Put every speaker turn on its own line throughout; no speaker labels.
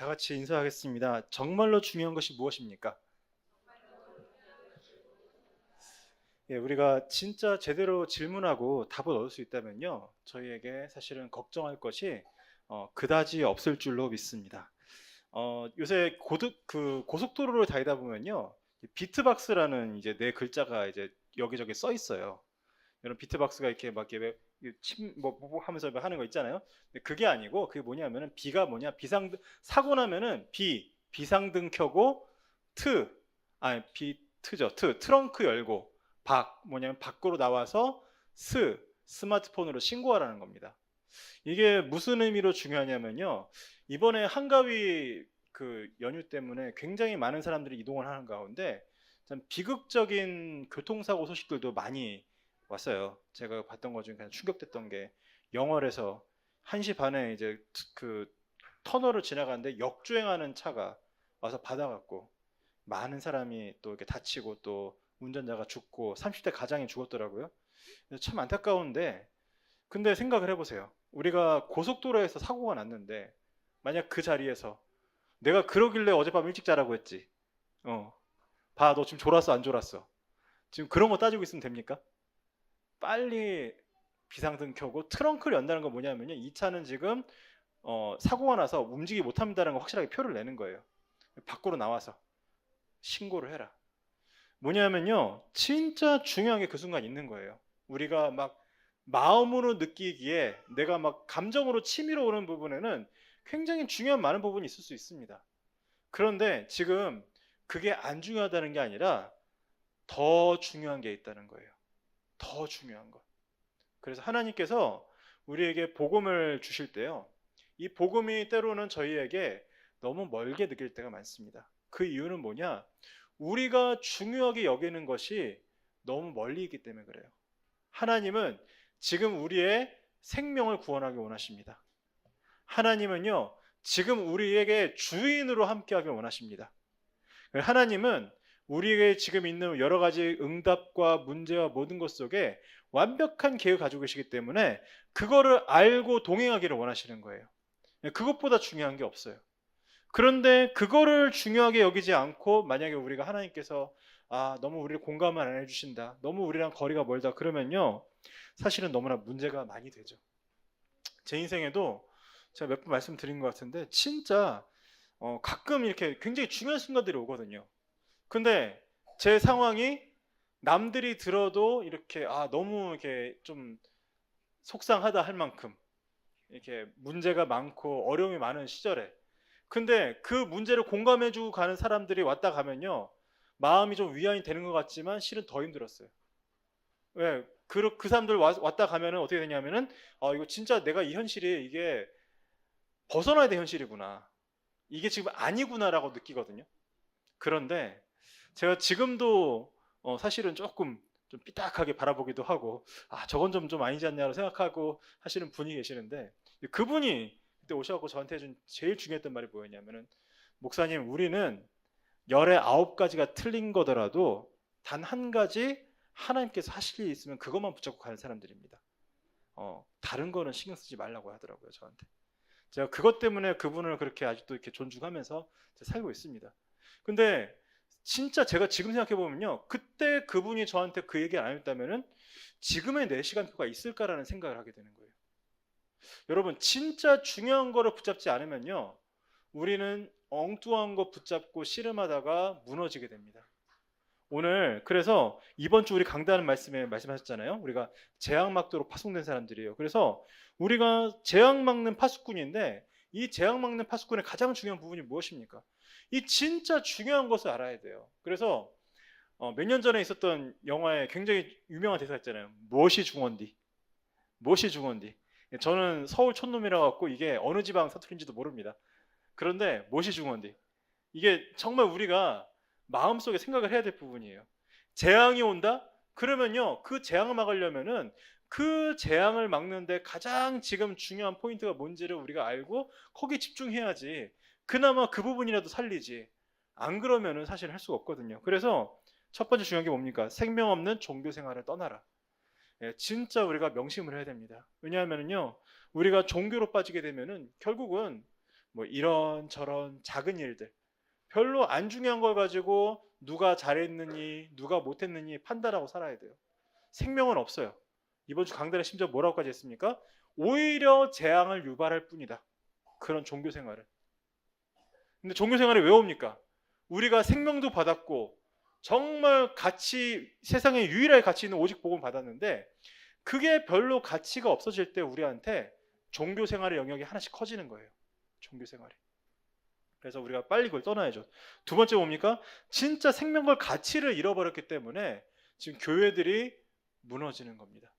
다 같이 인사하겠습니다. 정말로 중요한 것이 무엇입니까? 예, 우리가 진짜 제대로 질문하고 답을 얻을 수 있다면요, 저희에게 사실은 걱정할 것이 그다지 없을 줄로 믿습니다. 요새 고속도로를 다니다 보면요, 비트박스라는 이제 네 글자가 이제 여기저기 써 있어요. 이런 비트박스가 이렇게 막 이렇게 뭐 하면서 뭐 하는 거 있잖아요. 근데 그게 아니고 그게 뭐냐면은 비가 뭐냐 비상 사고 나면은 비상등 켜고 트 아니 비트죠 트 트렁크 열고 박 뭐냐면 밖으로 나와서 스마트폰으로 신고하라는 겁니다. 이게 무슨 의미로 중요하냐면요. 이번에 한가위 그 연휴 때문에 굉장히 많은 사람들이 이동을 하는 가운데 참 비극적인 교통사고 소식들도 많이 왔어요. 제가 봤던 것 중에 가장 충격됐던 게 영월에서 1시 반에 이제 그 터널을 지나가는데 역주행하는 차가 와서 받아갔고 많은 사람이 또 이렇게 다치고 또 운전자가 죽고 30대 가장이 죽었더라고요. 그래서 참 안타까운데 근데 생각을 해보세요. 우리가 고속도로에서 사고가 났는데 만약 그 자리에서 내가 그러길래 어젯밤 일찍 자라고 했지. 어, 봐, 너 지금 졸았어, 안 졸았어? 지금 그런 거 따지고 있으면 됩니까? 빨리 비상등 켜고 트렁크를 연다는 건 뭐냐면요. 이 차는 지금 사고가 나서 움직이지 못합니다라는 거 확실하게 표를 내는 거예요. 밖으로 나와서 신고를 해라. 뭐냐면요. 진짜 중요한 게 그 순간 있는 거예요. 우리가 막 마음으로 느끼기에 내가 막 감정으로 치밀어 오는 부분에는 굉장히 중요한 많은 부분이 있을 수 있습니다. 그런데 지금 그게 안 중요하다는 게 아니라 더 중요한 게 있다는 거예요. 더 중요한 것. 그래서 하나님께서 우리에게 복음을 주실 때요. 이 복음이 때로는 저희에게 너무 멀게 느낄 때가 많습니다. 그 이유는 뭐냐? 우리가 중요하게 여기는 것이 너무 멀리 있기 때문에 그래요. 하나님은 지금 우리의 생명을 구원하기 원하십니다. 하나님은요, 지금 우리에게 주인으로 함께하기 원하십니다. 하나님은 우리에게 지금 있는 여러 가지 응답과 문제와 모든 것 속에 완벽한 계획을 가지고 계시기 때문에 그거를 알고 동행하기를 원하시는 거예요. 그것보다 중요한 게 없어요. 그런데 그거를 중요하게 여기지 않고 만약에 우리가 하나님께서 너무 우리를 공감을 안 해주신다. 너무 우리랑 거리가 멀다. 그러면요. 사실은 너무나 문제가 많이 되죠. 제 인생에도 제가 몇 번 말씀드린 것 같은데 진짜 가끔 이렇게 굉장히 중요한 순간들이 오거든요. 근데 제 상황이 남들이 들어도 이렇게 너무 이렇게 좀 속상하다 할 만큼 이렇게 문제가 많고 어려움이 많은 시절에 근데 그 문제를 공감해주고 가는 사람들이 왔다 가면요 마음이 좀 위안이 되는 것 같지만 실은 더 힘들었어요. 왜? 그 사람들 왔다 가면은 어떻게 되냐면은 이거 진짜 내가 이 현실이 이게 벗어나야 될 현실이구나. 이게 지금 아니구나라고 느끼거든요. 그런데 제가 지금도 사실은 조금 좀 삐딱하게 바라보기도 하고 저건 좀 아니지 않냐고 생각하고 하시는 분이 계시는데 그분이 그때 오셔갖고 저한테 해준 제일 중요했던 말이 뭐였냐면은 목사님 우리는 열의 9가지가 틀린 거더라도 단 한 가지 하나님께서 하실 일이 있으면 그것만 붙잡고 가는 사람들입니다. 다른 거는 신경 쓰지 말라고 하더라고요 저한테. 제가 그것 때문에 그분을 그렇게 아직도 이렇게 존중하면서 살고 있습니다. 근데 진짜 제가 지금 생각해 보면요, 그때 그분이 저한테 그 얘기를 안 했다면은 지금의 내 시간표가 있을까라는 생각을 하게 되는 거예요. 여러분 진짜 중요한 거를 붙잡지 않으면요, 우리는 엉뚱한 거 붙잡고 씨름하다가 무너지게 됩니다. 오늘 그래서 이번 주 우리 강단은 말씀에 말씀하셨잖아요. 우리가 재앙 막도록 파송된 사람들이에요. 그래서 우리가 재앙 막는 파수꾼인데 이 재앙 막는 파수꾼의 가장 중요한 부분이 무엇입니까? 이 진짜 중요한 것을 알아야 돼요. 그래서 몇 년 전에 있었던 영화에 굉장히 유명한 대사 있잖아요. 무엇이 중원디? 무엇이 중원디? 저는 서울 촌놈이라 갖고 이게 어느 지방 사투리인지도 모릅니다. 그런데 무엇이 중원디? 이게 정말 우리가 마음속에 생각을 해야 될 부분이에요. 재앙이 온다? 그러면요, 그 재앙을 막으려면은 그 재앙을 막는데 가장 지금 중요한 포인트가 뭔지를 우리가 알고 거기에 집중해야지. 그나마 그 부분이라도 살리지. 안 그러면은 사실 할 수가 없거든요. 그래서 첫 번째 중요한 게 뭡니까? 생명 없는 종교 생활을 떠나라. 예, 진짜 우리가 명심을 해야 됩니다. 왜냐하면요, 우리가 종교로 빠지게 되면은 결국은 뭐 이런저런 작은 일들, 별로 안 중요한 걸 가지고 누가 잘했느니 누가 못했느니 판단하고 살아야 돼요. 생명은 없어요. 이번 주 강단에 심지어 뭐라고까지 했습니까? 오히려 재앙을 유발할 뿐이다. 그런 종교 생활을. 근데 종교 생활이 왜 옵니까? 우리가 생명도 받았고 정말 가치, 세상에 유일하게 가치 있는 오직 복음을 받았는데 그게 별로 가치가 없어질 때 우리한테 종교 생활의 영역이 하나씩 커지는 거예요. 종교 생활이. 그래서 우리가 빨리 그걸 떠나야죠. 두 번째 뭡니까? 진짜 생명과 가치를 잃어버렸기 때문에 지금 교회들이 무너지는 겁니다.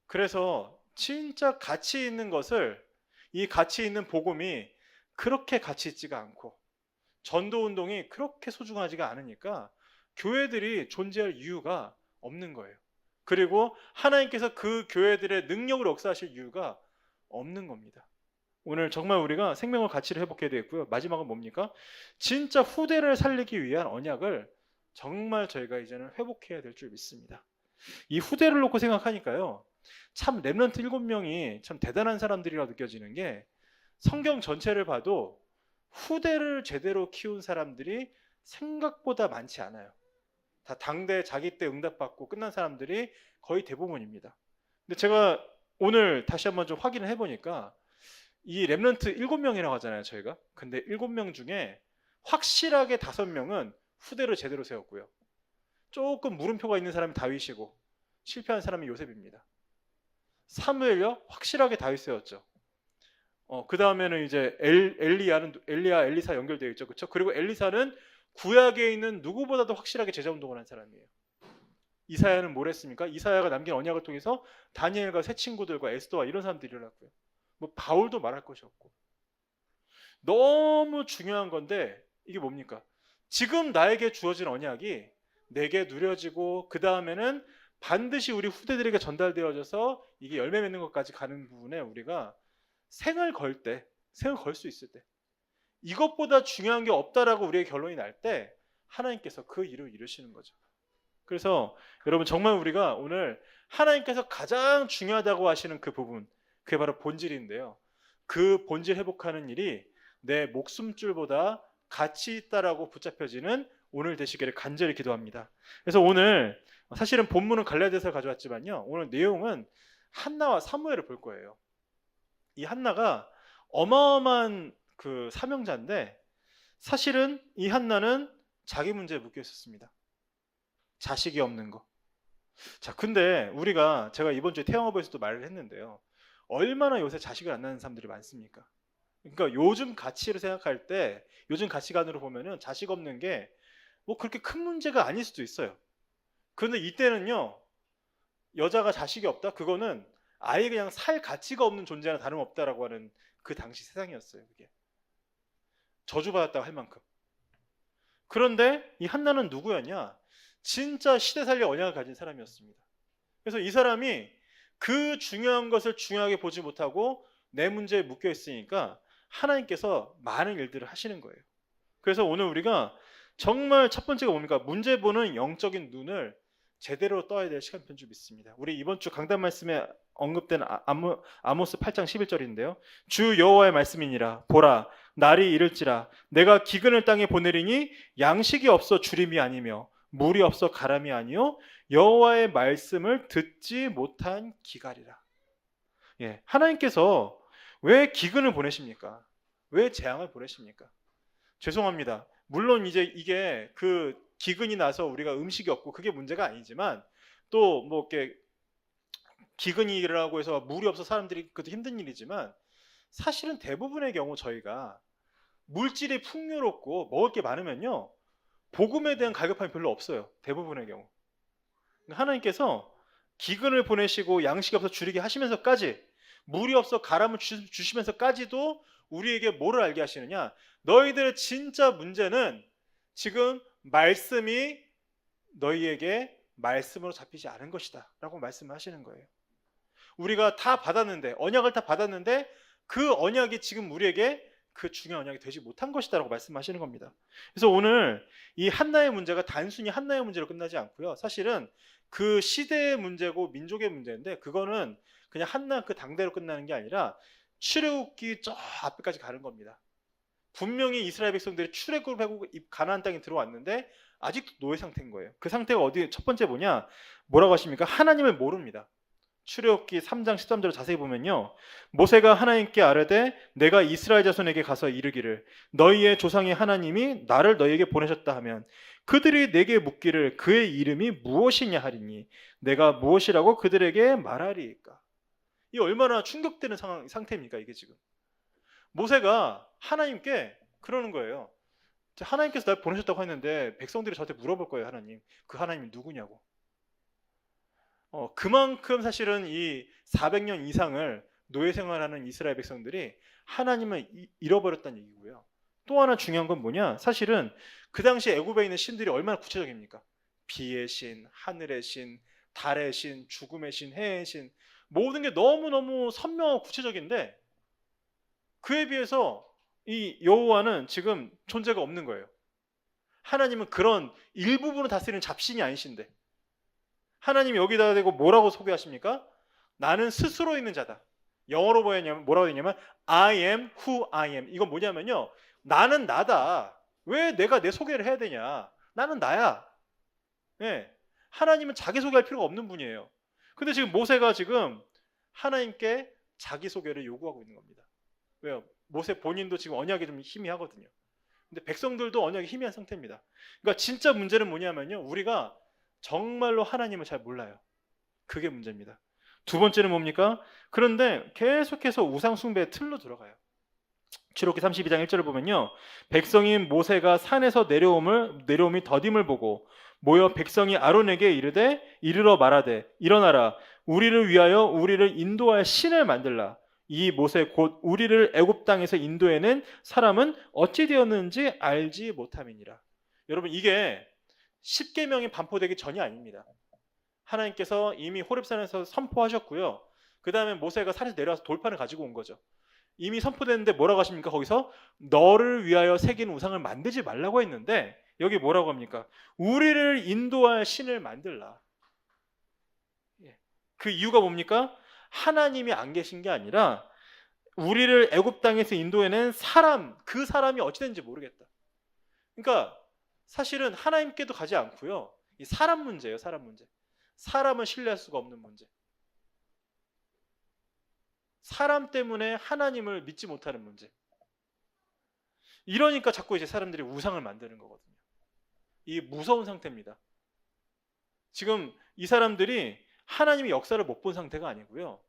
그래서 진짜 가치 있는 것을, 이 가치 있는 복음이 그렇게 가치 있지가 않고 전도 운동이 그렇게 소중하지가 않으니까 교회들이 존재할 이유가 없는 거예요. 그리고 하나님께서 그 교회들의 능력으로 역사하실 이유가 없는 겁니다. 오늘 정말 우리가 생명의 가치를 회복해야 되겠고요. 마지막은 뭡니까? 진짜 후대를 살리기 위한 언약을 정말 저희가 이제는 회복해야 될 줄 믿습니다. 이 후대를 놓고 생각하니까요, 참 렘넌트 7명이 참 대단한 사람들이라 느껴지는 게, 성경 전체를 봐도 후대를 제대로 키운 사람들이 생각보다 많지 않아요. 다 당대 자기 때 응답받고 끝난 사람들이 거의 대부분입니다. 근데 제가 오늘 다시 한번 좀 확인을 해보니까 이 렘넌트 7명이라고 하잖아요, 저희가. 근데 7명 중에 확실하게 5명은 후대를 제대로 세웠고요. 조금 물음표가 있는 사람이 다윗이고 실패한 사람이 요셉입니다. 사무엘요? 확실하게 다윗 세웠죠. 그 다음에는 이제 엘리야, 엘리사 연결되어 있죠, 그렇죠? 그리고 엘리사는 구약에 있는 누구보다도 확실하게 제자 운동을 한 사람이에요. 이사야는 뭘 했습니까? 이사야가 남긴 언약을 통해서 다니엘과 새 친구들과 에스더와 이런 사람들이 일어났고요. 뭐 바울도 말할 것이 없고. 너무 중요한 건데 이게 뭡니까? 지금 나에게 주어진 언약이 내게 누려지고 그 다음에는 반드시 우리 후대들에게 전달되어져서 이게 열매 맺는 것까지 가는 부분에 우리가 생을 걸 때, 생을 걸 수 있을 때, 이것보다 중요한 게 없다라고 우리의 결론이 날 때 하나님께서 그 일을 이루시는 거죠. 그래서 여러분 정말 우리가 오늘 하나님께서 가장 중요하다고 하시는 그 부분, 그게 바로 본질인데요. 그 본질 회복하는 일이 내 목숨줄보다 가치 있다라고 붙잡혀지는 오늘 되시기를 간절히 기도합니다. 그래서 오늘 사실은 본문은 갈라디아서를 가져왔지만요, 오늘 내용은 한나와 사무엘을 볼 거예요. 이 한나가 어마어마한 그 사명자인데 사실은 이 한나는 자기 문제에 묶여 있었습니다. 자식이 없는 거. 자, 근데 우리가, 제가 이번 주에 태영어부에서도 말을 했는데요, 얼마나 요새 자식을 안 낳는 사람들이 많습니까? 그러니까 요즘 가치를 생각할 때, 요즘 가치관으로 보면은 자식 없는 게 뭐 그렇게 큰 문제가 아닐 수도 있어요. 그런데 이때는요, 여자가 자식이 없다? 그거는 아예 그냥 살 가치가 없는 존재나 다름없다라고 하는 그 당시 세상이었어요. 그게 저주받았다고 할 만큼. 그런데 이 한나는 누구였냐? 진짜 시대 살리 언약을 가진 사람이었습니다. 그래서 이 사람이 그 중요한 것을 중요하게 보지 못하고 내 문제에 묶여 있으니까 하나님께서 많은 일들을 하시는 거예요. 그래서 오늘 우리가 정말 첫 번째가 뭡니까? 문제 보는 영적인 눈을 제대로 떠야 될 시간편 줄 믿습니다. 우리 이번 주 강단 말씀에 언급된 아모스 8장 11절인데요. 주 여호와의 말씀이니라. 보라, 날이 이를지라. 내가 기근을 땅에 보내리니 양식이 없어 주림이 아니며 물이 없어 가람이 아니요 여호와의 말씀을 듣지 못한 기갈이라. 예, 하나님께서 왜 기근을 보내십니까? 왜 재앙을 보내십니까? 죄송합니다. 물론 이제 이게 그 기근이 나서 우리가 음식이 없고 그게 문제가 아니지만 또 뭐 이렇게 기근이라고 해서 물이 없어 사람들이 그것도 힘든 일이지만 사실은 대부분의 경우 저희가 물질이 풍요롭고 먹을 게 많으면요, 복음에 대한 갈급함이 별로 없어요. 대부분의 경우. 하나님께서 기근을 보내시고 양식이 없어 줄이게 하시면서까지, 물이 없어 가람을 주시면서까지도 우리에게 뭐를 알게 하시느냐? 너희들의 진짜 문제는 지금 말씀이 너희에게 말씀으로 잡히지 않은 것이다 라고 말씀을 하시는 거예요. 우리가 다 받았는데, 언약을 다 받았는데 그 언약이 지금 우리에게 그 중요한 언약이 되지 못한 것이다 라고 말씀하시는 겁니다. 그래서 오늘 이 한나의 문제가 단순히 한나의 문제로 끝나지 않고요, 사실은 그 시대의 문제고 민족의 문제인데 그거는 그냥 한나 그 당대로 끝나는 게 아니라 출애굽기 저 앞에까지 가는 겁니다. 분명히 이스라엘 백성들이 출애굽을 하고 가나안 땅에 들어왔는데 아직도 노예 상태인 거예요. 그 상태가 어디 첫 번째 뭐냐? 뭐라고 하십니까? 하나님을 모릅니다. 출애굽기 3장 13절 자세히 보면요. 모세가 하나님께 아뢰되 내가 이스라엘 자손에게 가서 이르기를 너희의 조상의 하나님이 나를 너희에게 보내셨다 하면 그들이 내게 묻기를 그의 이름이 무엇이냐 하리니 내가 무엇이라고 그들에게 말하리이까. 이 얼마나 충격되는 상태입니까 이게 지금. 모세가 하나님께 그러는 거예요. 하나님께서 날 보내셨다고 했는데 백성들이 저한테 물어볼 거예요. 하나님. 그 하나님이 누구냐고. 그만큼 사실은 이 400년 이상을 노예 생활하는 이스라엘 백성들이 하나님을 잃어버렸다는 얘기고요. 또 하나 중요한 건 뭐냐? 사실은 그 당시 애굽에 있는 신들이 얼마나 구체적입니까? 비의 신, 하늘의 신, 달의 신, 죽음의 신, 해의 신, 모든 게 너무너무 선명하고 구체적인데 그에 비해서 이 여호와는 지금 존재가 없는 거예요. 하나님은 그런 일부분을 다스리는 잡신이 아니신데 하나님이 여기다 대고 뭐라고 소개하십니까? 나는 스스로 있는 자다. 영어로 뭐라고 했냐면 I am who I am. 이건 뭐냐면요. 나는 나다. 왜 내가 내 소개를 해야 되냐? 나는 나야. 네. 하나님은 자기 소개할 필요가 없는 분이에요. 근데 지금 모세가 지금 하나님께 자기 소개를 요구하고 있는 겁니다. 왜요? 모세 본인도 지금 언약이 좀 희미하거든요. 근데 백성들도 언약이 희미한 상태입니다. 그러니까 진짜 문제는 뭐냐면요. 우리가 정말로 하나님을 잘 몰라요. 그게 문제입니다. 두 번째는 뭡니까? 그런데 계속해서 우상 숭배의 틀로 들어가요. 출애굽기 32장 1절을 보면요. 백성인 모세가 산에서 내려옴이 더딤을 보고 모여 백성이 아론에게 이르러 말하되 일어나라 우리를 위하여 우리를 인도할 신을 만들라. 이 모세 곧 우리를 애굽 땅에서 인도해낸 사람은 어찌 되었는지 알지 못함이니라. 여러분 이게 십계명이 반포되기 전이 아닙니다. 하나님께서 이미 호렙산에서 선포하셨고요. 그 다음에 모세가 산에서 내려와서 돌판을 가지고 온 거죠. 이미 선포됐는데 뭐라고 하십니까? 거기서 너를 위하여 새긴 우상을 만들지 말라고 했는데 여기 뭐라고 합니까? 우리를 인도할 신을 만들라. 그 이유가 뭡니까? 하나님이 안 계신 게 아니라 우리를 애굽 땅에서 인도해낸 사람, 그 사람이 어찌 된지 모르겠다. 그러니까 사실은 하나님께도 가지 않고요. 이 사람 문제예요. 사람 문제. 사람은 신뢰할 수가 없는 문제. 사람 때문에 하나님을 믿지 못하는 문제. 이러니까 자꾸 이제 사람들이 우상을 만드는 거거든요. 이 무서운 상태입니다. 지금 이 사람들이 하나님의 역사를 못 본 상태가 아니고요.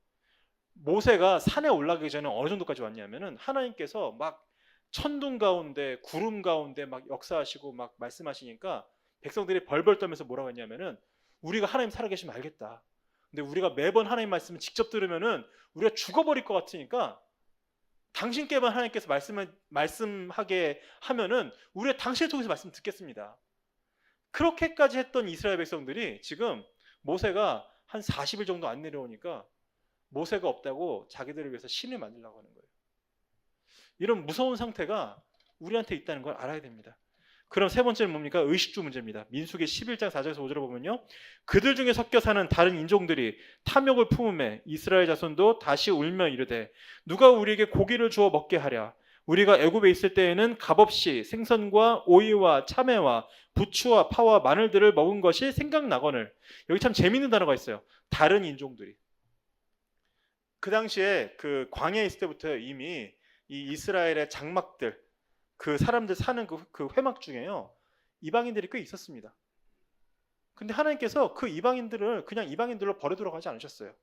모세가 산에 올라가기 전에 어느 정도까지 왔냐면은 하나님께서 막 천둥 가운데 구름 가운데 막 역사하시고 막 말씀하시니까 백성들이 벌벌 떨면서 뭐라고 했냐면은 우리가 하나님 살아계시면 알겠다. 근데 우리가 매번 하나님 말씀을 직접 들으면은 우리가 죽어버릴 것 같으니까 당신께만 하나님께서 말씀하게 하면은 우리가 당신을 통해서 말씀 듣겠습니다. 그렇게까지 했던 이스라엘 백성들이 지금 모세가 한 40일 정도 안 내려오니까 모세가 없다고 자기들을 위해서 신을 만들려고 하는 거예요. 이런 무서운 상태가 우리한테 있다는 걸 알아야 됩니다. 그럼 세 번째는 뭡니까? 의식주 문제입니다. 민수기 11장 4절에서 5절을 보면요. 그들 중에 섞여 사는 다른 인종들이 탐욕을 품음에 이스라엘 자손도 다시 울며 이르되 누가 우리에게 고기를 주어 먹게 하랴. 우리가 애굽에 있을 때에는 값없이 생선과 오이와 참외와 부추와 파와 마늘들을 먹은 것이 생각나거늘. 여기 참 재밌는 단어가 있어요. 다른 인종들이. 그 당시에 그 광야에 있을 때부터 이미 이 이스라엘의 장막들, 그 사람들 사는 그 회막 중에요. 이방인들이 꽤 있었습니다. 근데 하나님께서 그 이방인들을 그냥 이방인들로 버려두러 가지 않으셨어요.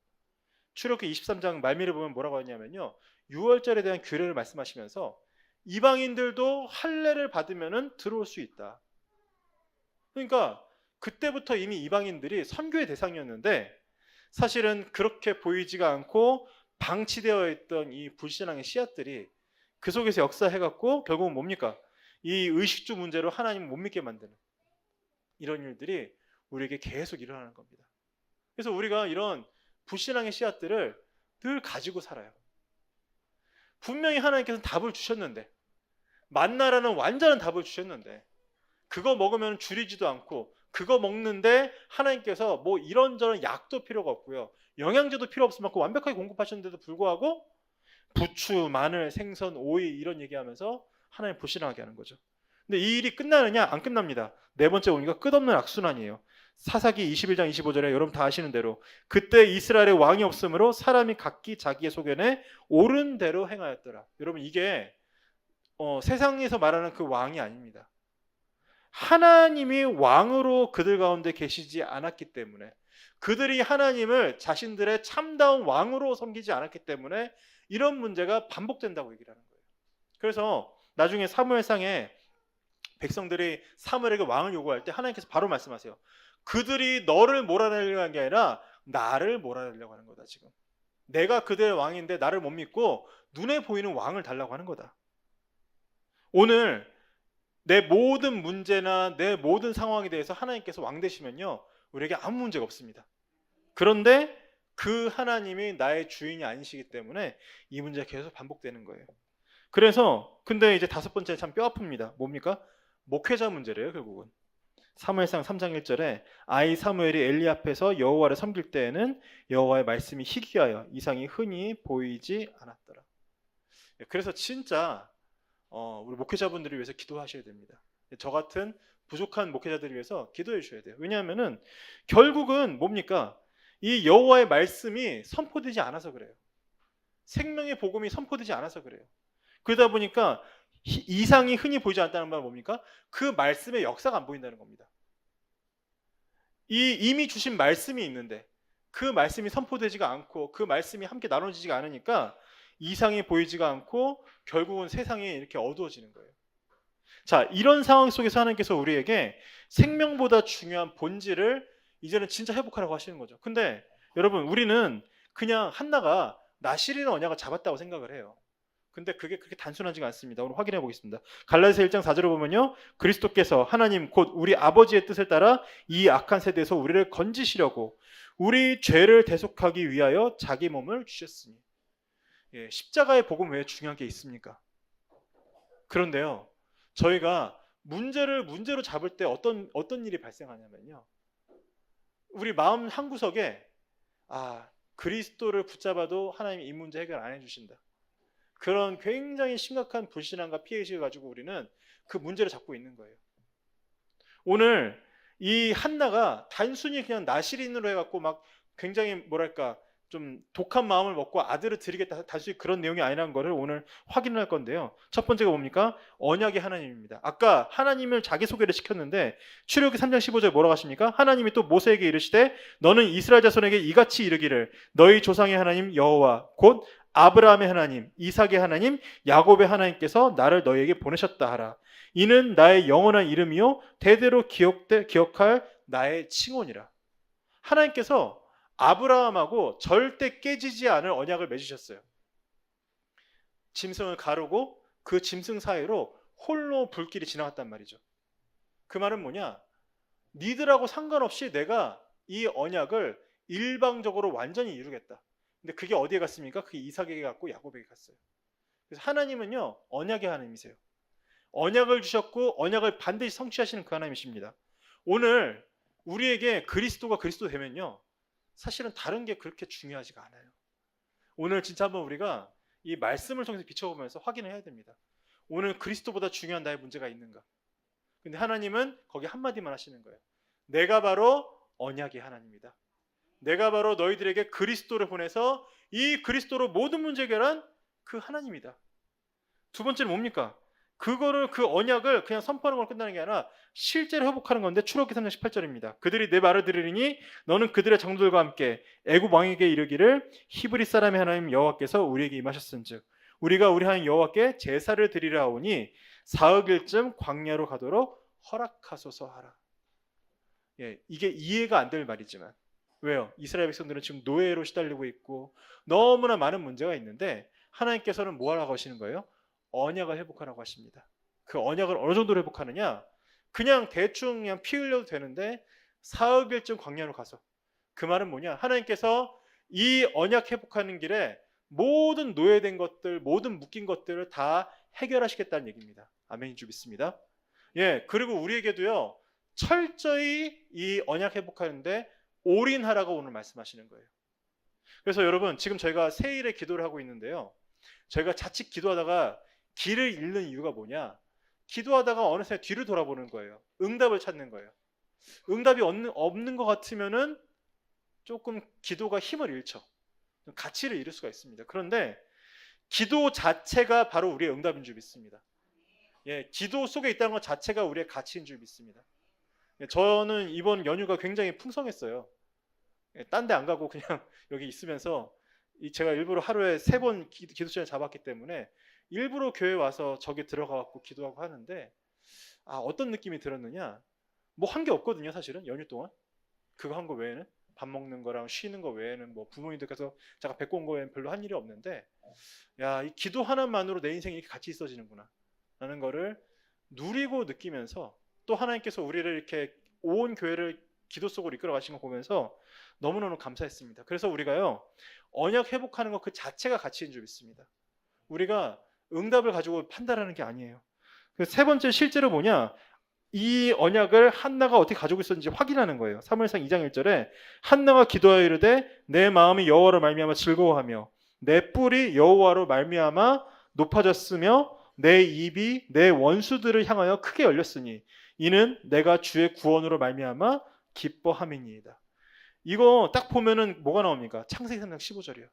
출애굽기 23장 말미를 보면 뭐라고 하냐면요. 유월절에 대한 규례를 말씀하시면서 이방인들도 할례를 받으면은 들어올 수 있다. 그러니까 그때부터 이미 이방인들이 선교의 대상이었는데 사실은 그렇게 보이지가 않고 방치되어 있던 이 불신앙의 씨앗들이 그 속에서 역사해갖고 결국은 뭡니까? 이 의식주 문제로 하나님을 못 믿게 만드는 이런 일들이 우리에게 계속 일어나는 겁니다. 그래서 우리가 이런 불신앙의 씨앗들을 늘 가지고 살아요. 분명히 하나님께서는 답을 주셨는데 만나라는 완전한 답을 주셨는데 그거 먹으면 줄이지도 않고 그거 먹는데 하나님께서 뭐 이런저런 약도 필요가 없고요. 영양제도 필요 없을 만큼 완벽하게 공급하셨는데도 불구하고 부추, 마늘, 생선, 오이 이런 얘기하면서 하나님 불신하게 하는 거죠. 근데 이 일이 끝나느냐? 안 끝납니다. 네 번째 오니까 끝없는 악순환이에요. 사사기 21장 25절에 여러분 다 아시는 대로 그때 이스라엘의 왕이 없으므로 사람이 각기 자기의 소견에 옳은 대로 행하였더라. 여러분 이게 세상에서 말하는 그 왕이 아닙니다. 하나님이 왕으로 그들 가운데 계시지 않았기 때문에, 그들이 하나님을 자신들의 참다운 왕으로 섬기지 않았기 때문에 이런 문제가 반복된다고 얘기를 하는 거예요. 그래서 나중에 사무엘상에 백성들이 사무엘에게 왕을 요구할 때 하나님께서 바로 말씀하세요. 그들이 너를 몰아내려고 하는 게 아니라 나를 몰아내려고 하는 거다. 지금 내가 그들의 왕인데 나를 못 믿고 눈에 보이는 왕을 달라고 하는 거다. 오늘 내 모든 문제나 내 모든 상황에 대해서 하나님께서 왕 되시면요, 우리에게 아무 문제가 없습니다. 그런데 그 하나님이 나의 주인이 아니시기 때문에 이 문제가 계속 반복되는 거예요. 그래서 근데 이제 다섯 번째 참 뼈 아픕니다. 뭡니까? 목회자 문제래요. 결국은 사무엘상 3장 1절에 아이 사무엘이 엘리 앞에서 여호와를 섬길 때에는 여호와의 말씀이 희귀하여 이상이 흔히 보이지 않았더라. 그래서 진짜 우리 목회자분들을 위해서 기도하셔야 됩니다. 저 같은 부족한 목회자들을 위해서 기도해 주셔야 돼요. 왜냐하면은 결국은 뭡니까? 이 여호와의 말씀이 선포되지 않아서 그래요. 생명의 복음이 선포되지 않아서 그래요. 그러다 보니까 이상이 흔히 보이지 않다는 말은 뭡니까? 그 말씀의 역사가 안 보인다는 겁니다. 이미 주신 말씀이 있는데 그 말씀이 선포되지가 않고 그 말씀이 함께 나눠지지가 않으니까 이상이 보이지가 않고 결국은 세상이 이렇게 어두워지는 거예요. 자, 이런 상황 속에서 하나님께서 우리에게 생명보다 중요한 본질을 이제는 진짜 회복하라고 하시는 거죠. 근데 여러분, 우리는 그냥 한나가 나실이라는 언약을 잡았다고 생각을 해요. 근데 그게 그렇게 단순하지가 않습니다. 오늘 확인해 보겠습니다. 갈라디아서 1장 4절을 보면요, 그리스도께서 하나님 곧 우리 아버지의 뜻을 따라 이 악한 세대에서 우리를 건지시려고 우리 죄를 대속하기 위하여 자기 몸을 주셨으니. 십자가의 복음 외에 중요한 게 있습니까? 그런데요, 저희가 문제를 문제로 잡을 때 어떤 일이 발생하냐면요, 우리 마음 한구석에 그리스도를 붙잡아도 하나님이 이 문제 해결 안 해주신다, 그런 굉장히 심각한 불신앙과 피해의식을 가지고 우리는 그 문제를 잡고 있는 거예요. 오늘 이 한나가 단순히 그냥 나실인으로 해갖고 막 굉장히 뭐랄까 좀 독한 마음을 먹고 아들을 드리겠다, 단순히 그런 내용이 아니라는 것을 오늘 확인할 건데요. 첫 번째가 뭡니까? 언약의 하나님입니다. 아까 하나님을 자기소개를 시켰는데 출애굽기 3장 15절에 뭐라고 하십니까? 하나님이 또 모세에게 이르시되 너는 이스라엘 자손에게 이같이 이르기를 너희 조상의 하나님 여호와 곧 아브라함의 하나님, 이삭의 하나님, 야곱의 하나님께서 나를 너희에게 보내셨다 하라. 이는 나의 영원한 이름이요 대대로 기억할 나의 칭언이라. 하나님께서 아브라함하고 절대 깨지지 않을 언약을 맺으셨어요. 짐승을 가르고 그 짐승 사이로 홀로 불길이 지나갔단 말이죠. 그 말은 뭐냐? 니들하고 상관없이 내가 이 언약을 일방적으로 완전히 이루겠다. 근데 그게 어디에 갔습니까? 그게 이삭에게 갔고 야곱에게 갔어요. 그래서 하나님은요, 언약의 하나님이세요. 언약을 주셨고 언약을 반드시 성취하시는 그 하나님이십니다. 오늘 우리에게 그리스도가 그리스도 되면요, 사실은 다른 게 그렇게 중요하지가 않아요. 오늘 진짜 한번 우리가 이 말씀을 통해서 비춰보면서 확인을 해야 됩니다. 오늘 그리스도보다 중요한 나의 문제가 있는가? 근데 하나님은 거기 한마디만 하시는 거예요. 내가 바로 언약의 하나님이다. 내가 바로 너희들에게 그리스도를 보내서 이 그리스도로 모든 문제 해결한 그 하나님이다. 두 번째는 뭡니까? 그 언약을 그냥 선포하는 걸 끝나는 게 아니라 실제로 회복하는 건데 출애굽기 3장 18절입니다. 그들이 내 말을 들으리니 너는 그들의 장로들과 함께 애굽 왕에게 이르기를 히브리 사람의 하나님 여호와께서 우리에게 임하셨은즉 우리가 우리 하나님 여호와께 제사를 드리려 하오니 사흘일쯤 광야로 가도록 허락하소서 하라. 이게 이해가 안 될 말이지만 왜요? 이스라엘 백성들은 지금 노예로 시달리고 있고 너무나 많은 문제가 있는데 하나님께서는 뭐 하라고 하시는 거예요? 언약을 회복하라고 하십니다. 그 언약을 어느 정도로 회복하느냐? 그냥 대충 그냥 피 흘려도 되는데 사흘일쯤 광야로 가서. 그 말은 뭐냐? 하나님께서 이 언약 회복하는 길에 모든 노예된 것들, 모든 묶인 것들을 다 해결하시겠다는 얘기입니다. 아멘인 줄 믿습니다. 그리고 우리에게도요, 철저히 이 언약 회복하는데 올인하라고 오늘 말씀하시는 거예요. 그래서 여러분, 지금 저희가 세일의 기도를 하고 있는데요, 저희가 자칫 기도하다가 길을 잃는 이유가 뭐냐? 기도하다가 어느새 뒤를 돌아보는 거예요. 응답을 찾는 거예요. 응답이 없는 것 같으면은 조금 기도가 힘을 잃죠. 가치를 잃을 수가 있습니다. 그런데 기도 자체가 바로 우리의 응답인 줄 믿습니다. 예, 기도 속에 있다는 것 자체가 우리의 가치인 줄 믿습니다. 예, 저는 이번 연휴가 굉장히 풍성했어요. 예, 딴 데 안 가고 그냥 여기 있으면서 제가 일부러 하루에 3번 기도 시간을 잡았기 때문에 일부러 교회 와서 저기 들어가갖고 기도하고 하는데 어떤 느낌이 들었느냐? 뭐 한 게 없거든요, 사실은 연휴 동안. 그거 한 거 외에는 밥 먹는 거랑 쉬는 거 외에는 뭐 부모님들께서 잠깐 뵙고 온 거 외에는 별로 한 일이 없는데, 야, 이 기도 하나만으로 내 인생이 이렇게 같이 있어지는구나 라는 거를 누리고 느끼면서, 또 하나님께서 우리를 이렇게 온 교회를 기도 속으로 이끌어 가신 거 보면서 너무너무 감사했습니다. 그래서 우리가요, 언약 회복하는 것 그 자체가 가치인 줄 믿습니다. 우리가 응답을 가지고 판단하는 게 아니에요. 그래서 세 번째, 실제로 뭐냐, 이 언약을 한나가 어떻게 가지고 있었는지 확인하는 거예요. 사무엘상 2장 1절에 한나가 기도하여 이르되 내 마음이 여호와로 말미암아 즐거워하며 내 뿔이 여호와로 말미암아 높아졌으며 내 입이 내 원수들을 향하여 크게 열렸으니 이는 내가 주의 구원으로 말미암아 기뻐함이니이다. 이거 딱 보면은 뭐가 나옵니까? 창세기 3장 15절이요.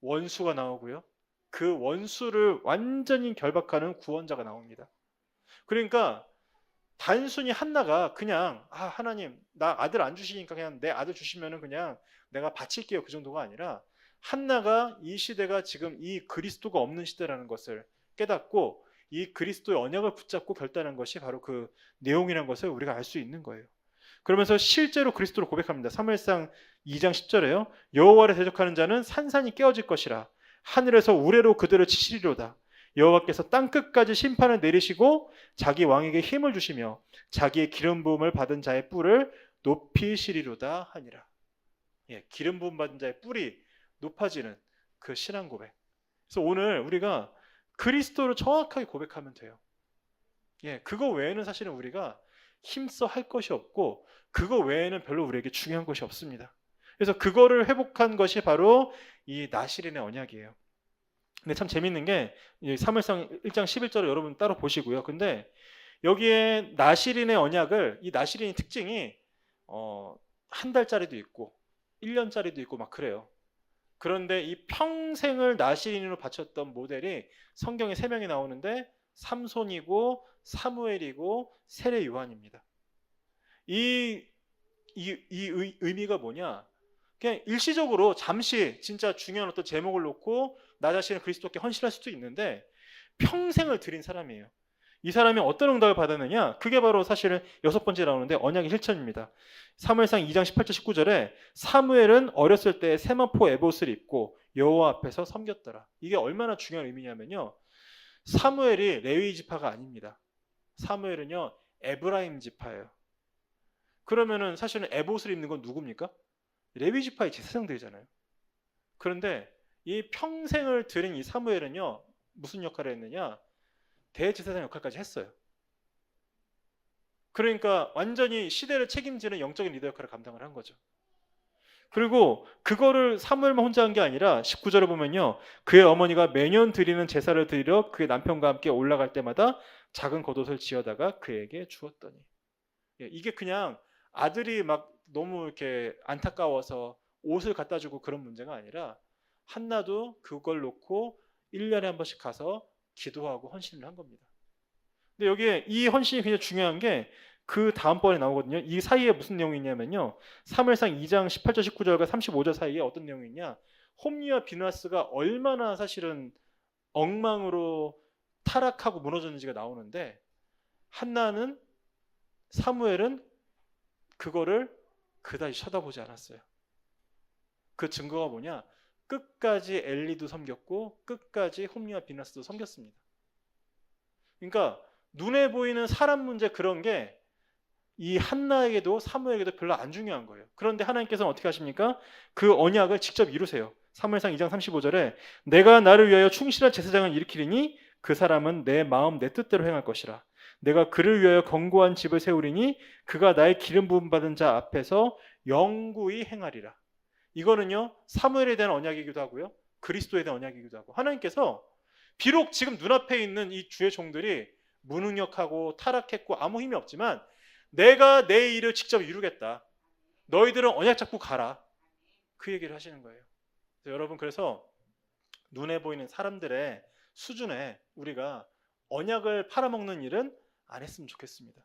원수가 나오고요, 그 원수를 완전히 결박하는 구원자가 나옵니다. 그러니까 단순히 한나가 그냥 하나님 나 아들 안 주시니까 그냥 내 아들 주시면은 그냥 내가 바칠게요, 그 정도가 아니라 한나가 이 시대가 지금 이 그리스도가 없는 시대라는 것을 깨닫고 이 그리스도의 언약을 붙잡고 결단한 것이 바로 그 내용이라는 것을 우리가 알 수 있는 거예요. 그러면서 실제로 그리스도를 고백합니다. 사무엘상 2장 10절에요. 여호와를 대적하는 자는 산산이 깨어질 것이라 하늘에서 우레로 그들을 치시리로다. 여호와께서 땅끝까지 심판을 내리시고 자기 왕에게 힘을 주시며 자기의 기름 부음을 받은 자의 뿔을 높이시리로다 하니라. 예, 기름 부음 받은 자의 뿔이 높아지는 그 신앙 고백. 그래서 오늘 우리가 그리스도를 정확하게 고백하면 돼요. 예, 그거 외에는 사실은 우리가 힘써 할 것이 없고 그거 외에는 별로 우리에게 중요한 것이 없습니다. 그래서 그거를 회복한 것이 바로 이 나실인의 언약이에요. 근데 참 재밌는 게 사무엘상 1장 11절을 여러분 따로 보시고요. 근데 여기에 나실인의 언약을, 이 나실인의 특징이 한 달짜리도 있고 1년짜리도 있고 막 그래요. 그런데 이 평생을 나실인으로 바쳤던 모델이 성경에 3명이 나오는데 삼손이고 사무엘이고 세례 요한입니다. 이 의미가 뭐냐? 그냥 일시적으로 잠시 진짜 중요한 어떤 제목을 놓고 나 자신을 그리스도께 헌신할 수도 있는데 평생을 드린 사람이에요. 이 사람이 어떤 응답을 받았느냐? 그게 바로 사실은 6번째 나오는데 언약의 실천입니다. 사무엘상 2장 18절 19절에 사무엘은 어렸을 때 세마포 에봇을 입고 여호와 앞에서 섬겼더라. 이게 얼마나 중요한 의미냐면요, 사무엘이 레위 지파가 아닙니다. 사무엘은요 에브라임 지파예요. 그러면은 사실은 에봇을 입는 건 누굽니까? 레위 지파의 제사장들이잖아요. 그런데 이 평생을 들인 이 사무엘은요 무슨 역할을 했느냐? 대제사장 역할까지 했어요. 그러니까 완전히 시대를 책임지는 영적인 리더 역할을 감당을 한 거죠. 그리고 그거를 사무엘만 혼자 한 게 아니라 19절에 보면요, 그의 어머니가 매년 드리는 제사를 드리러 그의 남편과 함께 올라갈 때마다 작은 겉옷을 지어다가 그에게 주었더니, 이게 그냥 아들이 막 너무 이렇게 안타까워서 옷을 갖다 주고 그런 문제가 아니라 한나도 그걸 놓고 1년에 한 번씩 가서 기도하고 헌신을 한 겁니다. 근데 여기에 이 헌신이 굉장히 중요한 게 그 다음번에 나오거든요. 이 사이에 무슨 내용이 있냐면요, 사무엘상 2장 18절 19절과 35절 사이에 어떤 내용이 있냐, 홈리와 비나스가 얼마나 사실은 엉망으로 타락하고 무너졌는지가 나오는데 한나는, 사무엘은 그거를 그다지 쳐다보지 않았어요. 그 증거가 뭐냐, 끝까지 엘리도 섬겼고 끝까지 홈리와 비나스도 섬겼습니다. 그러니까 눈에 보이는 사람 문제, 그런 게 이 한나에게도 사무엘에게도 별로 안 중요한 거예요. 그런데 하나님께서는 어떻게 하십니까? 그 언약을 직접 이루세요. 사무엘상 2장 35절에 내가 나를 위하여 충실한 제사장을 일으키리니 그 사람은 내 마음 내 뜻대로 행할 것이라. 내가 그를 위하여 견고한 집을 세우리니 그가 나의 기름 부음 받은 자 앞에서 영구히 행하리라. 이거는요 사무엘에 대한 언약이기도 하고요, 그리스도에 대한 언약이기도 하고, 하나님께서 비록 지금 눈앞에 있는 이 주의 종들이 무능력하고 타락했고 아무 힘이 없지만 내가 내 일을 직접 이루겠다. 너희들은 언약 잡고 가라. 그 얘기를 하시는 거예요. 그래서 여러분, 그래서 눈에 보이는 사람들의 수준에 우리가 언약을 팔아먹는 일은 안 했으면 좋겠습니다.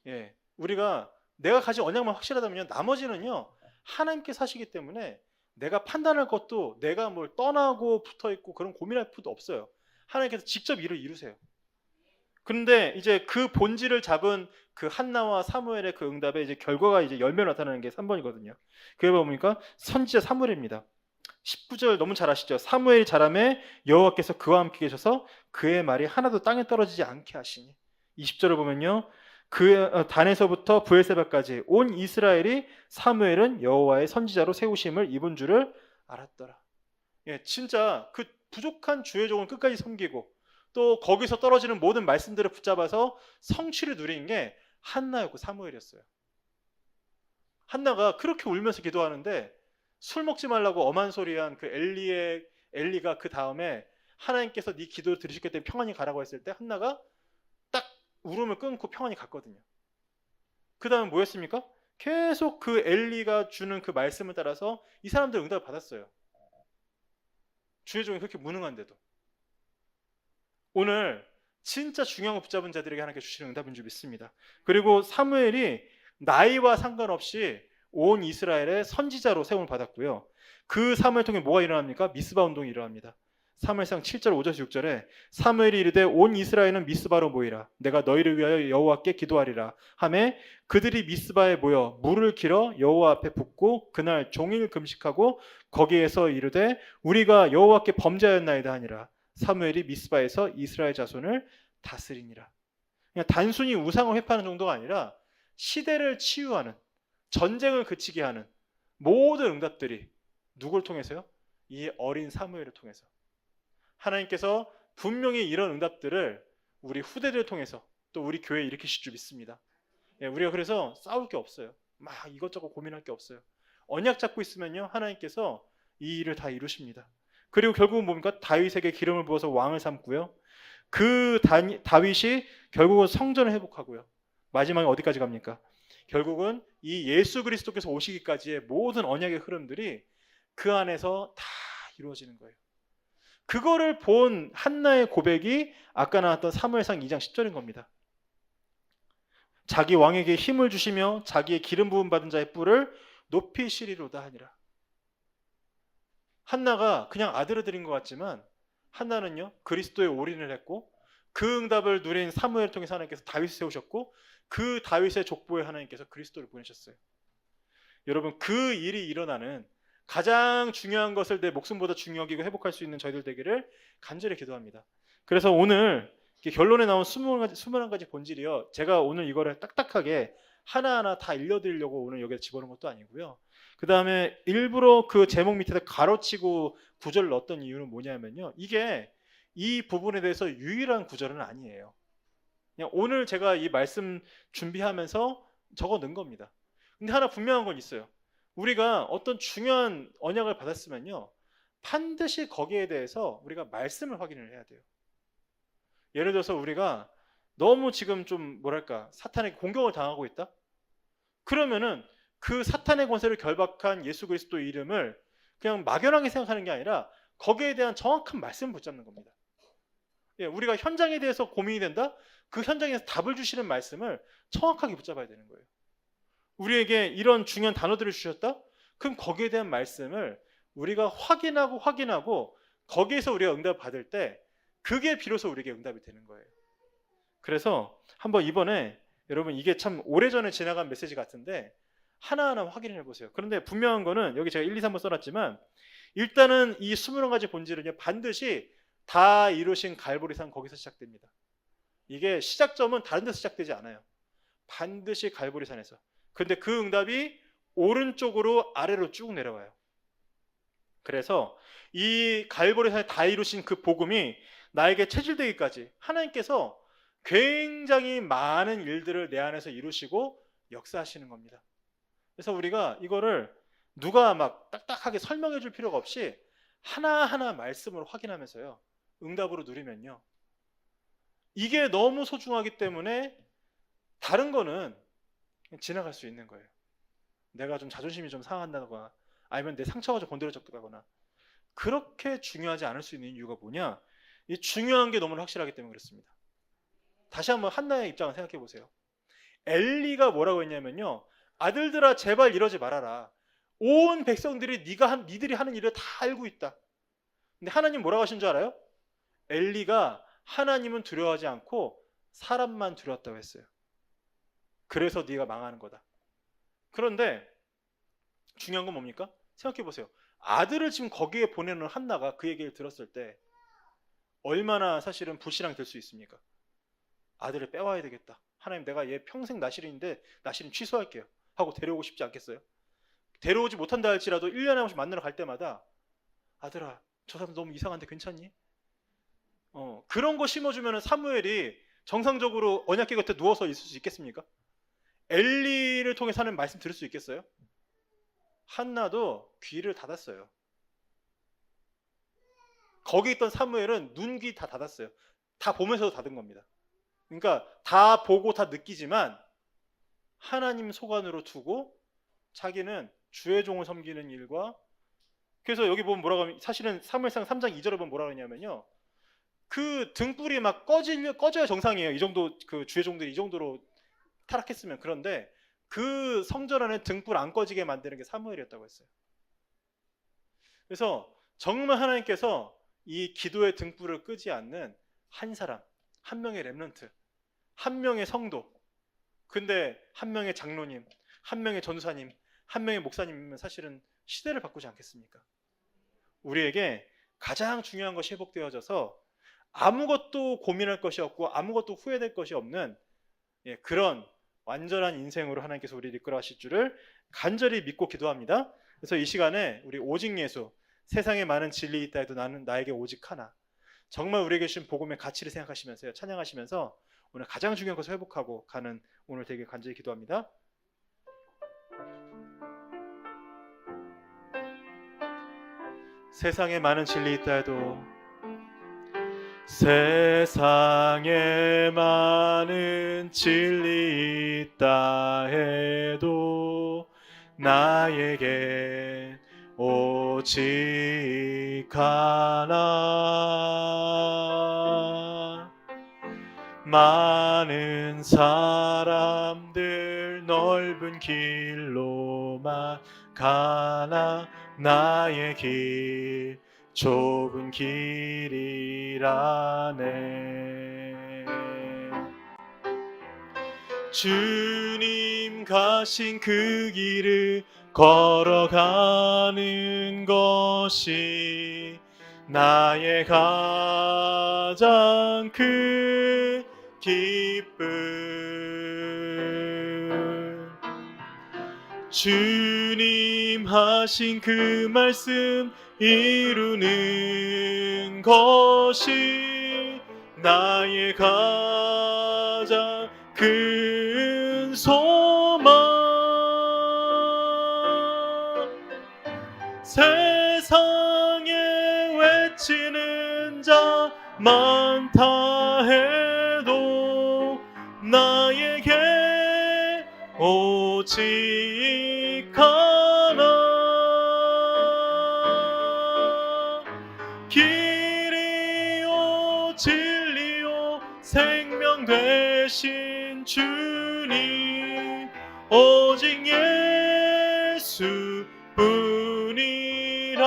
예, 우리가 내가 가진 언약만 확실하다면요, 나머지는요 하나님께서 하시기 때문에 내가 판단할 것도, 내가 뭘 떠나고 붙어 있고 그런 고민할 필요도 없어요. 하나님께서 직접 일을 이루세요. 그런데 이제 그 본질을 잡은 그 한나와 사무엘의 그 응답에 이제 결과가 이제 열매로 나타나는 게 3번이거든요. 그게 보니까 선지자 사무엘입니다. 19절 너무 잘 아시죠? 사무엘이 자라매 여호와께서 그와 함께 계셔서 그의 말이 하나도 땅에 떨어지지 않게 하시니. 20절을 보면요, 그 단에서부터 브엘세바까지 온 이스라엘이 사무엘은 여호와의 선지자로 세우심을 입은 줄을 알았더라. 예, 진짜 그 부족한 주의 종을 끝까지 섬기고 또 거기서 떨어지는 모든 말씀들을 붙잡아서 성취를 누린 게 한나였고 사무엘이었어요. 한나가 그렇게 울면서 기도하는데 술 먹지 말라고 엄한 소리한 그 엘리가 그 다음에 하나님께서 네 기도를 들으셨기 때문에 평안히 가라고 했을 때 한나가 딱 울음을 끊고 평안히 갔거든요. 그 다음에 뭐였습니까? 계속 그 엘리가 주는 그 말씀을 따라서 이 사람들 응답을 받았어요. 주의 종이 그렇게 무능한데도. 오늘 진짜 중요한 거 붙잡은 자들에게 하나님께 주시는 응답인 줄 믿습니다. 그리고 사무엘이 나이와 상관없이 온 이스라엘의 선지자로 세움을 받았고요. 그 사무엘 통해 뭐가 일어납니까? 미스바 운동이 일어납니다. 사무엘상 7절 5절 6절에 사무엘이 이르되 온 이스라엘은 미스바로 모이라. 내가 너희를 위하여 여호와께 기도하리라 하매 그들이 미스바에 모여 물을 길어 여호와 앞에 붓고 그날 종일 금식하고 거기에서 이르되 우리가 여호와께 범죄하였나이다 하니라. 사무엘이 미스바에서 이스라엘 자손을 다스리니라. 그냥 단순히 우상을 회파하는 정도가 아니라 시대를 치유하는, 전쟁을 그치게 하는 모든 응답들이 누굴 통해서요? 이 어린 사무엘을 통해서. 하나님께서 분명히 이런 응답들을 우리 후대들을 통해서 또 우리 교회에 일으키실 줄 믿습니다. 예, 우리가 그래서 싸울 게 없어요. 막 이것저것 고민할 게 없어요. 언약 잡고 있으면요 하나님께서 이 일을 다 이루십니다. 그리고 결국은 뭡니까? 다윗에게 기름을 부어서 왕을 삼고요. 그 다윗이 결국은 성전을 회복하고요. 마지막에 어디까지 갑니까? 결국은 이 예수 그리스도께서 오시기까지의 모든 언약의 흐름들이 그 안에서 다 이루어지는 거예요. 그거를 본 한나의 고백이 아까 나왔던 사무엘상 2장 10절인 겁니다. 자기 왕에게 힘을 주시며 자기의 기름 부음 받은 자의 뿔을 높이시리로다 하니라. 한나가 그냥 아들을 드린 것 같지만 한나는요 그리스도에 올인을 했고 그 응답을 누린 사무엘을 통해서 하나님께서 다윗을 세우셨고 그 다윗의 족보에 하나님께서 그리스도를 보내셨어요. 여러분, 그 일이 일어나는 가장 중요한 것을 내 목숨보다 중요하게 여기고 회복할 수 있는 저희들 되기를 간절히 기도합니다. 그래서 오늘 결론에 나온 21가지 본질이요, 제가 오늘 이거를 딱딱하게 하나하나 다 일러드리려고 오늘 여기에 집어넣은 것도 아니고요. 그 다음에 일부러 그 제목 밑에다 가로치고 구절을 넣었던 이유는 뭐냐면요, 이게 이 부분에 대해서 유일한 구절은 아니에요. 그냥 오늘 제가 이 말씀 준비하면서 적어 넣은 겁니다. 근데 하나 분명한 건 있어요. 우리가 어떤 중요한 언약을 받았으면요 반드시 거기에 대해서 우리가 말씀을 확인을 해야 돼요. 예를 들어서 우리가 너무 지금 좀 뭐랄까 사탄에게 공격을 당하고 있다? 그러면은 그 사탄의 권세를 결박한 예수 그리스도의 이름을 그냥 막연하게 생각하는 게 아니라 거기에 대한 정확한 말씀을 붙잡는 겁니다. 예, 우리가 현장에 대해서 고민이 된다? 그 현장에서 답을 주시는 말씀을 정확하게 붙잡아야 되는 거예요. 우리에게 이런 중요한 단어들을 주셨다? 그럼 거기에 대한 말씀을 우리가 확인하고 거기에서 우리가 응답을 받을 때 그게 비로소 우리에게 응답이 되는 거예요. 그래서 한번 이번에 여러분, 이게 참 오래전에 지나간 메시지 같은데 하나하나 확인해 보세요. 그런데 분명한 거는 여기 제가 1, 2, 3번 써놨지만 일단은 이 21가지 본질은요 반드시 다 이루신 갈보리산 거기서 시작됩니다. 이게 시작점은 다른 데서 시작되지 않아요. 반드시 갈보리산에서. 근데 그 응답이 오른쪽으로 아래로 쭉 내려와요. 그래서 이 갈보리산에 다 이루신 그 복음이 나에게 체질되기까지 하나님께서 굉장히 많은 일들을 내 안에서 이루시고 역사하시는 겁니다. 그래서 우리가 이거를 누가 막 딱딱하게 설명해 줄 필요가 없이 하나하나 말씀으로 확인하면서요, 응답으로 누리면요, 이게 너무 소중하기 때문에 다른 거는 그냥 지나갈 수 있는 거예요. 내가 좀 자존심이 좀 상한다거나 아니면 내 상처가 좀 건드려졌다거나 그렇게 중요하지 않을 수 있는 이유가 뭐냐? 이 중요한 게 너무 확실하기 때문에 그렇습니다. 다시 한번 한나의 입장을 생각해 보세요. 엘리가 뭐라고 했냐면요, 아들들아 제발 이러지 말아라. 온 백성들이 니들이 하는 일을 다 알고 있다. 근데 하나님 뭐라고 하신 줄 알아요? 엘리가 하나님은 두려워하지 않고 사람만 두려웠다고 했어요. 그래서 네가 망하는 거다. 그런데 중요한 건 뭡니까? 생각해 보세요. 아들을 지금 거기에 보내는 한나가 그 얘기를 들었을 때 얼마나 사실은 불신앙이 될 수 있습니까? 아들을 빼와야 되겠다. 하나님, 내가 얘 평생 나실인데 나실은 취소할게요 하고 데려오고 싶지 않겠어요? 데려오지 못한다 할지라도 1년에 한 번씩 만나러 갈 때마다 아들아 저 사람 너무 이상한데 괜찮니? 그런 거 심어주면 사무엘이 정상적으로 언약궤 곁에 누워서 있을 수 있겠습니까? 엘리를 통해 사는 말씀 들을 수 있겠어요? 한나도 귀를 닫았어요. 거기 있던 사무엘은 눈, 귀 다 닫았어요. 다 보면서도 닫은 겁니다. 그러니까 다 보고 다 느끼지만 하나님 소관으로 두고 자기는 주의 종을 섬기는 일과, 그래서 여기 보면 뭐라고 하면, 사실은 사무엘상 3장 2절에 보면 뭐라고 하냐면요, 그 등불이 막 꺼져야 정상이에요. 이 정도 그 주의 종들이 이 정도로 타락했으면. 그런데 그 성전 안에 등불 안 꺼지게 만드는 게 사무엘이었다고 했어요. 그래서 정말 하나님께서 이 기도의 등불을 끄지 않는 한 사람, 한 명의 렘넌트, 한 명의 성도, 근데 한 명의 장로님, 한 명의 전사님, 한 명의 목사님이면 사실은 시대를 바꾸지 않겠습니까? 우리에게 가장 중요한 것이 회복되어져서 아무것도 고민할 것이 없고 아무것도 후회될 것이 없는 그런 완전한 인생으로 하나님께서 우리를 이끌어 가실 줄을 간절히 믿고 기도합니다. 그래서 이 시간에 우리 오직 예수, 세상에 많은 진리 있다 해도 나는 나에게 오직 하나, 정말 우리에게 주신 복음의 가치를 생각하시면서요, 찬양하시면서 오늘 가장 중요한 것을 회복하고 가는 오늘 되게 간절히 기도합니다. 세상에 많은 진리 있다 해도, 세상에 많은 진리 있다 해도 나에게 오직 하나. 많은 사람들 넓은 길로만 가나 나의 길 좁은 길이라네. 주님 가신 그 길을 걸어가는 것이 나의 가장 큰 기쁨. 주님 하신 그 말씀 이루는 것이 나의 가장 큰 소망. 세상에 외치는 자 많다 해도 나에게 오직 하나. 길이요 진리요 생명 되신 주님, 오직 예수 뿐이라네.